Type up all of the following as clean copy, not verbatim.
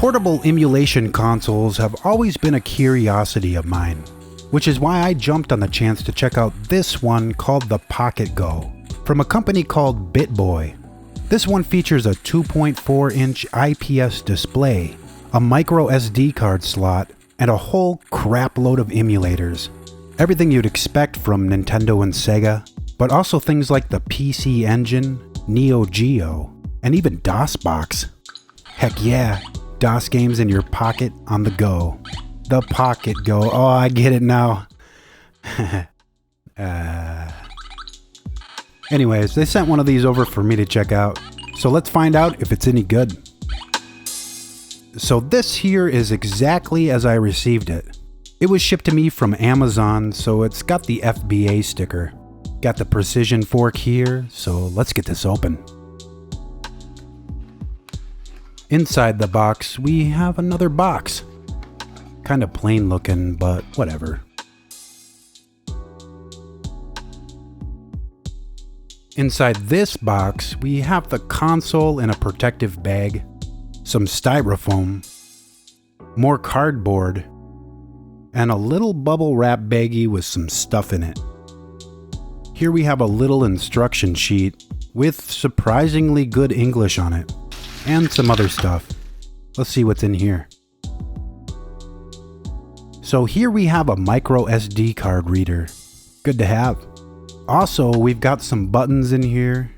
Portable emulation consoles have always been a curiosity of mine, which is why I jumped on the chance to check out this one called the PocketGo from a company called BittBoy. This one features a 2.4-inch IPS display, a micro SD card slot, and a whole crap load of emulators. Everything you'd expect from Nintendo and Sega, but also things like the PC Engine, Neo Geo, and even DOSBox. Heck yeah, DOS games in your pocket on the go. The PocketGo. Oh, I get it now. Anyways, they sent one of these over for me to check out. So let's find out if it's any good. So this here is exactly as I received it. It was shipped to me from Amazon, so it's got the FBA sticker. Got the precision fork here, so let's get this open. Inside the box, we have another box. Kinda plain looking, but whatever. Inside this box, we have the console in a protective bag, some styrofoam, more cardboard, and a little bubble wrap baggie with some stuff in it. Here we have a little instruction sheet with surprisingly good English on it, and some other stuff. Let's see what's in here. So here we have a micro SD card reader. Good to have. Also, we've got some buttons in here.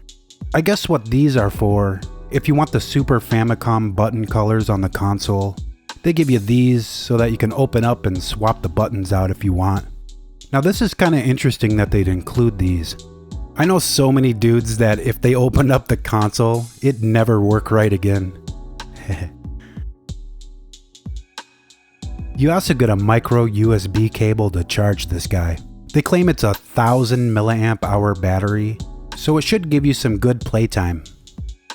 I guess what these are for, if you want the Super Famicom button colors on the console, they give you these so that you can open up and swap the buttons out if you want. Now this is kind of interesting that they'd include these. I know so many dudes that if they opened up the console, it'd never work right again. You also get a micro USB cable to charge this guy. They claim it's a 1000 milliamp hour battery, so it should give you some good playtime.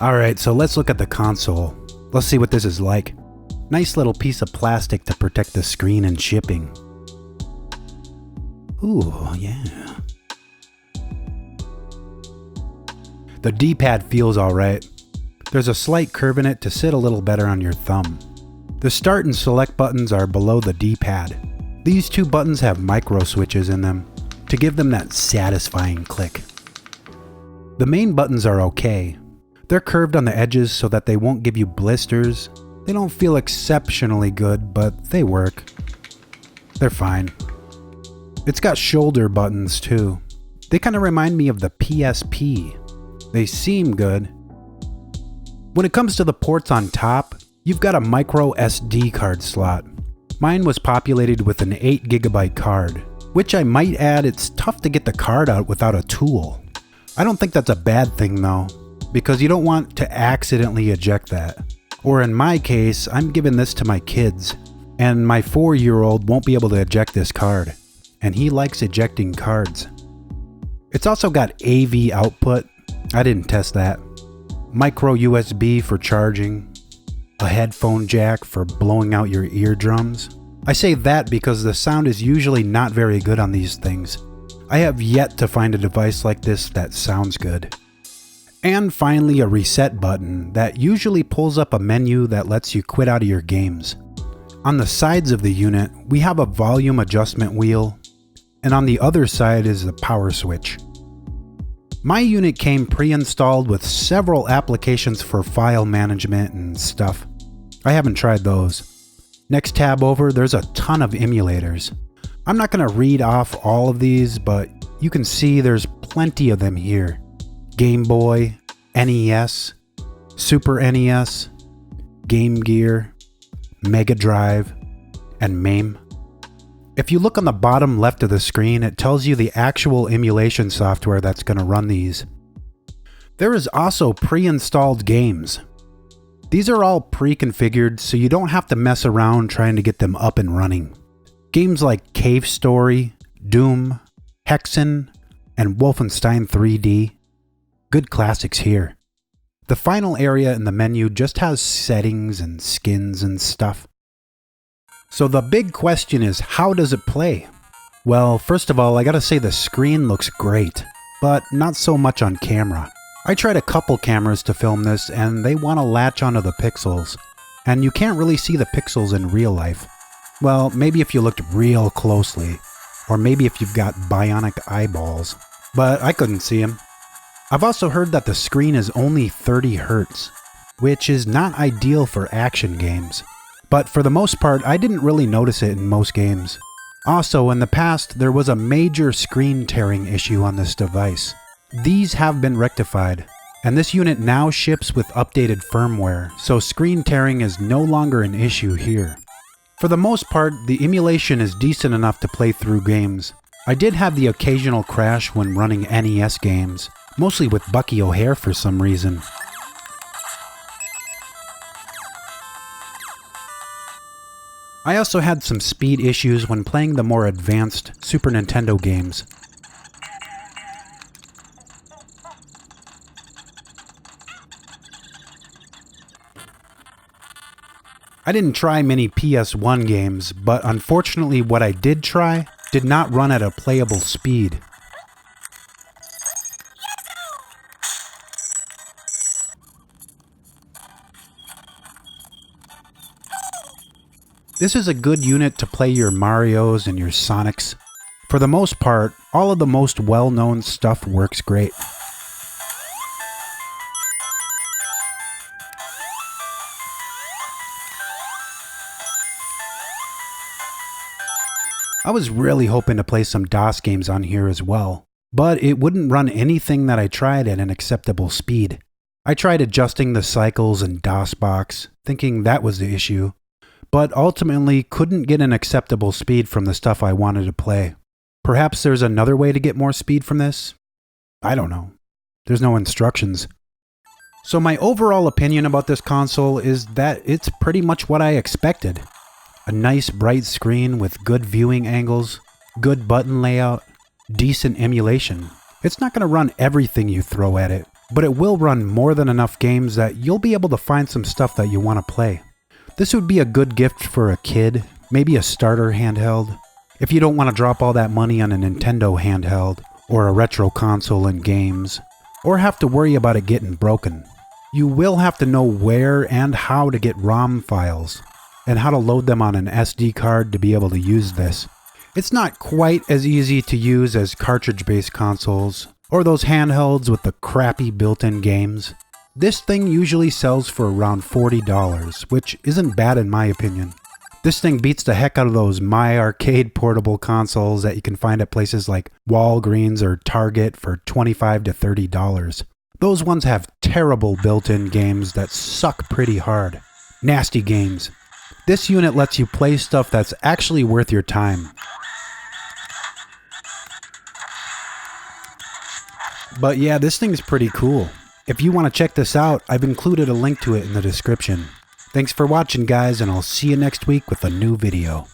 Alright, so let's look at the console. Let's see what this is like. Nice little piece of plastic to protect the screen and shipping. Ooh, yeah. The D-pad feels alright. There's a slight curve in it to sit a little better on your thumb. The start and select buttons are below the D-pad. These two buttons have micro switches in them to give them that satisfying click. The main buttons are okay. They're curved on the edges so that they won't give you blisters. They don't feel exceptionally good, but they work. They're fine. It's got shoulder buttons too. They kind of remind me of the PSP. They seem good. When it comes to the ports on top, you've got a micro SD card slot. Mine was populated with an 8GB card, which I might add it's tough to get the card out without a tool. I don't think that's a bad thing though, because you don't want to accidentally eject that. Or in my case, I'm giving this to my kids, and my 4-year-old won't be able to eject this card, and he likes ejecting cards. It's also got AV output. I didn't test that. Micro USB for charging. A headphone jack for blowing out your eardrums. I say that because the sound is usually not very good on these things. I have yet to find a device like this that sounds good. And finally a reset button that usually pulls up a menu that lets you quit out of your games. On the sides of the unit, we have a volume adjustment wheel, and on the other side is the power switch. My unit came pre-installed with several applications for file management and stuff. I haven't tried those. Next tab over, there's a ton of emulators. I'm not going to read off all of these, but you can see there's plenty of them here. Game Boy, NES, Super NES, Game Gear, Mega Drive, and MAME. If you look on the bottom left of the screen, it tells you the actual emulation software that's going to run these. There is also pre-installed games. These are all pre-configured, so you don't have to mess around trying to get them up and running. Games like Cave Story, Doom, Hexen, and Wolfenstein 3D. Good classics here. The final area in the menu just has settings and skins and stuff. So the big question is, how does it play? Well, first of all, I gotta say the screen looks great, but not so much on camera. I tried a couple cameras to film this and they want to latch onto the pixels. and you can't really see the pixels in real life. Well, maybe if you looked real closely, or maybe if you've got bionic eyeballs, but I couldn't see them. I've also heard that the screen is only 30 Hz, which is not ideal for action games. But for the most part, I didn't really notice it in most games. Also, in the past, there was a major screen tearing issue on this device. These have been rectified, and this unit now ships with updated firmware, so screen tearing is no longer an issue here. For the most part, the emulation is decent enough to play through games. I did have the occasional crash when running NES games, mostly with Bucky O'Hare for some reason. I also had some speed issues when playing the more advanced Super Nintendo games. I didn't try many PS1 games, but unfortunately what I did try did not run at a playable speed. This is a good unit to play your Marios and your Sonics. For the most part, all of the most well-known stuff works great. I was really hoping to play some DOS games on here as well, but it wouldn't run anything that I tried at an acceptable speed. I tried adjusting the cycles in DOSBox, thinking that was the issue, but ultimately couldn't get an acceptable speed from the stuff I wanted to play. Perhaps there's another way to get more speed from this? I don't know. There's no instructions. So my overall opinion about this console is that it's pretty much what I expected. A nice bright screen with good viewing angles, good button layout, decent emulation. It's not going to run everything you throw at it, but it will run more than enough games that you'll be able to find some stuff that you want to play. This would be a good gift for a kid, maybe a starter handheld. If you don't want to drop all that money on a Nintendo handheld, or a retro console and games, or have to worry about it getting broken. You will have to know where and how to get ROM files, and how to load them on an SD card to be able to use this. It's not quite as easy to use as cartridge-based consoles, or those handhelds with the crappy built-in games. This thing usually sells for around $40, which isn't bad in my opinion. This thing beats the heck out of those My Arcade portable consoles that you can find at places like Walgreens or Target for $25 to $30. Those ones have terrible built-in games that suck pretty hard. Nasty games. This unit lets you play stuff that's actually worth your time. But yeah, this thing's pretty cool. If you want to check this out, I've included a link to it in the description. Thanks for watching, guys, and I'll see you next week with a new video.